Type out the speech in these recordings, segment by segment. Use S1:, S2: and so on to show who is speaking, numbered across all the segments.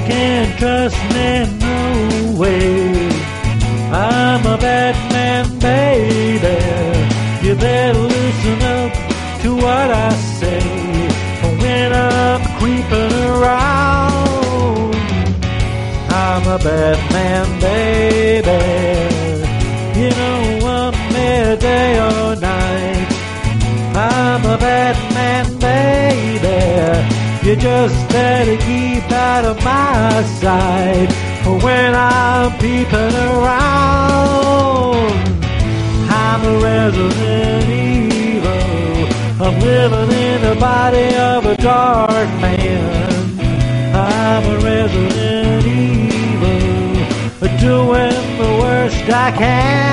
S1: can't trust me, no way. I'm a bad man, baby. You better listen up to what I say. When I'm creeping around, I'm a bad man, baby. You know I'm here day or night. I'm a bad man, baby. You just better keep out of my sight when I'm peeping around. I'm a resident evil. I'm living in the body of a dark man. I'm a resident evil, doing the worst I can.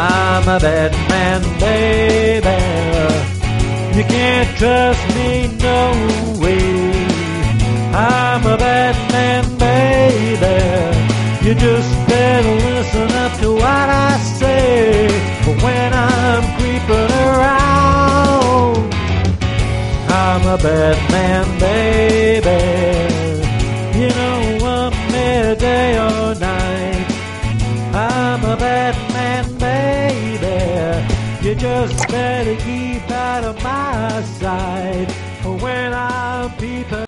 S1: I'm a bad man, baby. You can't trust me, no way. I'm a bad man, baby. You just better listen up to what I say when I'm creeping around. I'm a bad man, baby. You know I'm here day or night. I'm a bad man, baby. You just better keep out of my sight when I'm peeping